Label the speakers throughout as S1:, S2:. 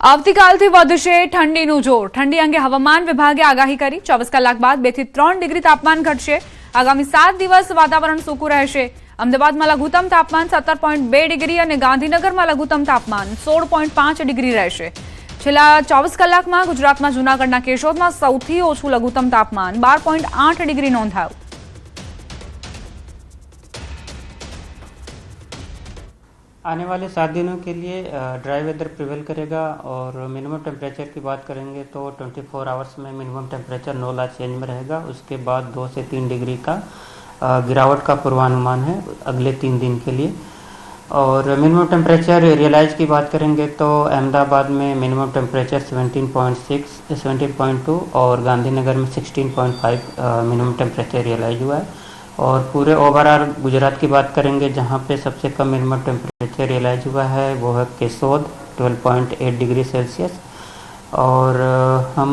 S1: આવતીકાલથી વધશે ઠંડીનું જોર. ઠંડી અંગે હવામાન વિભાગે આગાહી કરી. 24 કલાક બાદ 2 થી 3 ડિગ્રી તાપમાન ઘટશે. આગામી 7 દિવસ વાતાવરણ સૂકું રહેશે. અમદાવાદમાં લઘુત્તમ તાપમાન 17.2 ડિગ્રી અને ગાંધીનગરમાં લઘુત્તમ તાપમાન 16.5 ડિગ્રી રહેશે. છેલ્લા 24 કલાકમાં ગુજરાતમાં જૂનાગઢના કેશોદમાં સૌથી ઓછું લઘુત્તમ તાપમાન 12.8 ડિગ્રી નોંધાયું.
S2: आने वाले 7 दिनों के लिए ड्राई वेदर प्रिवेल करेगा और मिनिमम टेम्परेचर की बात करेंगे तो 24 आवर्स में मिनिमम टेम्परेचर 9 लाख चेंज में रहेगा. उसके बाद 2 से 3 डिग्री का गिरावट का पूर्वानुमान है अगले 3 दिन के लिए. और मिनिमम टेम्परेचर रियलाइज की बात करेंगे तो अहमदाबाद में मिनिमम टेम्परेचर 17.2 और गांधीनगर में 16.5 मिनिमम टेम्परेचर रियलाइज हुआ है. और पूरे ओवरऑल गुजरात की बात करेंगे जहां पे सबसे कम मिनिमम टेम्परेचर रियलाइज हुआ है वो है केशोद 12.8 डिग्री सेल्सियस. और हम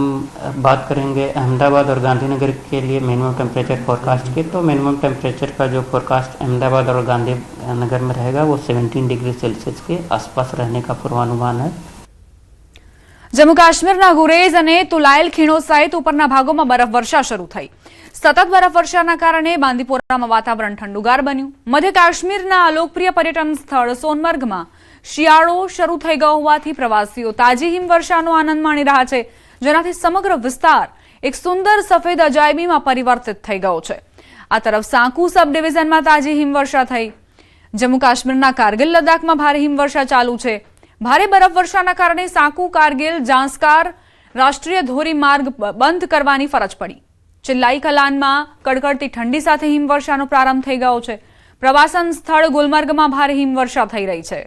S2: बात करेंगे अहमदाबाद और गांधीनगर के लिए मिनिमम टेम्परेचर फोरकास्ट की तो मिनिमम टेम्परेचर का जो फोरकास्ट अहमदाबाद और गांधीनगर में रहेगा वो 17 डिग्री सेल्सियस के आसपास रहने का पूर्वानुमान है.
S1: जम्मू काश्मीરના ગુરેઝ અને તુલાયલ ખીણો સહિત ઉપરના ભાગોમાં બરફવર્ષા શરૂ થઈ. સતત બરફવર્ષાના કારણે બાંદીપોરામાં વાતાવરણ ઠંડુગાર બન્યું. મધ્ય કાશ્મીરના લોકપ્રિય પર્યટન સ્થળ સોનમર્ગમાં શિયાળો શરૂ થઈ ગયો હોવાથી પ્રવાસીઓ તાજી હિમવર્ષાનો આનંદ માણી રહ્યા છે, જેનાથી સમગ્ર વિસ્તાર એક સુંદર સફેદ અજાયબીમાં પરિવર્તિત થઈ ગયો છે. આ તરફ સાંકુ સબ ડિવિઝનમાં તાજી હિમવર્ષા થઈ. જમ્મુ કાશ્મીરના કારગિલ લદ્દાખમાં ભારે હિમવર્ષા ચાલુ છે. ભારે બરફવર્ષાના કારણે સાંકુ કારગિલ જાંસ્કાર રાષ્ટ્રીય ધોરીમાર્ગ બંધ કરવાની ફરજ પડી. ચિલ્લાઈ કલાનમાં કડકડતી ઠંડી સાથે હિમવર્ષાનો પ્રારંભ થઈ ગયો છે. પ્રવાસન સ્થળ ગુલમર્ગમાં ભારે હિમવર્ષા થઈ રહી છે.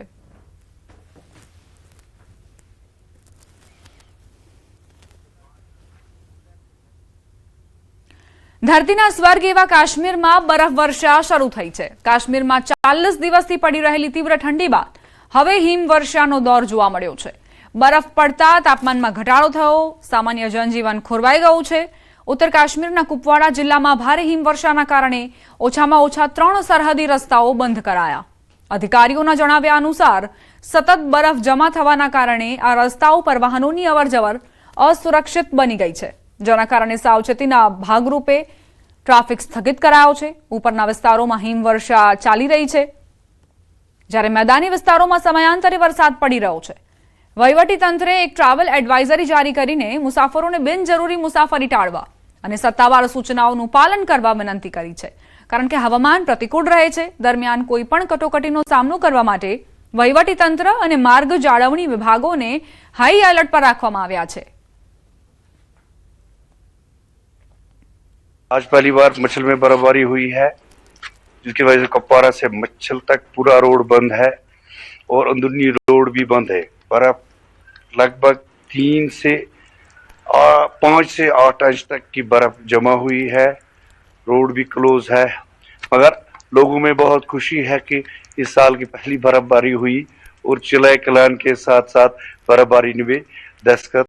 S1: ધરતીના સ્વર્ગ એવા કાશ્મીરમાં બરફવર્ષા શરૂ થઈ છે. કાશ્મીરમાં 40 દિવસથી પડી રહેલી તીવ્ર ઠંડી બાદ હવે હિમવર્ષાનો દોર જોવા મળ્યો છે. બરફ પડતા તાપમાનમાં ઘટાડો થયો, સામાન્ય જનજીવન ખોરવાઈ ગયું છે. ઉત્તર કાશ્મીરના કુપવાડા જિલ્લામાં ભારે હિમવર્ષાના કારણે ઓછામાં ઓછા 3 સરહદી રસ્તાઓ બંધ કરાયા. અધિકારીઓના જણાવ્યા અનુસાર સતત બરફ જમા થવાના કારણે આ રસ્તાઓ પર વાહનોની અવરજવર અસુરક્ષિત બની ગઈ છે, જેના કારણે સાવચેતીના ભાગરૂપે ટ્રાફિક સ્થગિત કરાયો છે. ઉપરના વિસ્તારોમાં હિમવર્ષા ચાલી રહી છે, જ્યારે મેદાની વિસ્તારોમાં સમયાંતરે વરસાદ પડી રહ્યો છે. વહીવટીતંત્રે એક ટ્રાવેલ એડવાઇઝરી જારી કરીને મુસાફરોને બિનજરૂરી મુસાફરી ટાળવા અને સત્તાવાર સૂચનાઓનું પાલન કરવા વિનંતી કરી છે, કારણ કે હવામાન પ્રતિકૂળ રહે છે. દરમિયાન કોઈપણ કટોકટીનો સામનો કરવા માટે વહીવટીતંત્ર અને માર્ગ જાળવણી વિભાગોને હાઈ એલર્ટ પર રાખવામાં આવ્યા છે.
S3: आज पहली बार मच्छल में बर्फबारी हुई है, जिसकी वजह से कुपवाड़ा से मच्छल तक पूरा रोड बंद है और अंदरूनी रोड भी बंद है. बर्फ लगभग 5 से 8 इंच तक की बर्फ जमा हुई है. रोड भी क्लोज है, मगर लोगों में बहुत खुशी है कि इस साल की पहली बर्फबारी हुई और चिल्लाई कलान के साथ साथ बर्फबारी में दस्तखत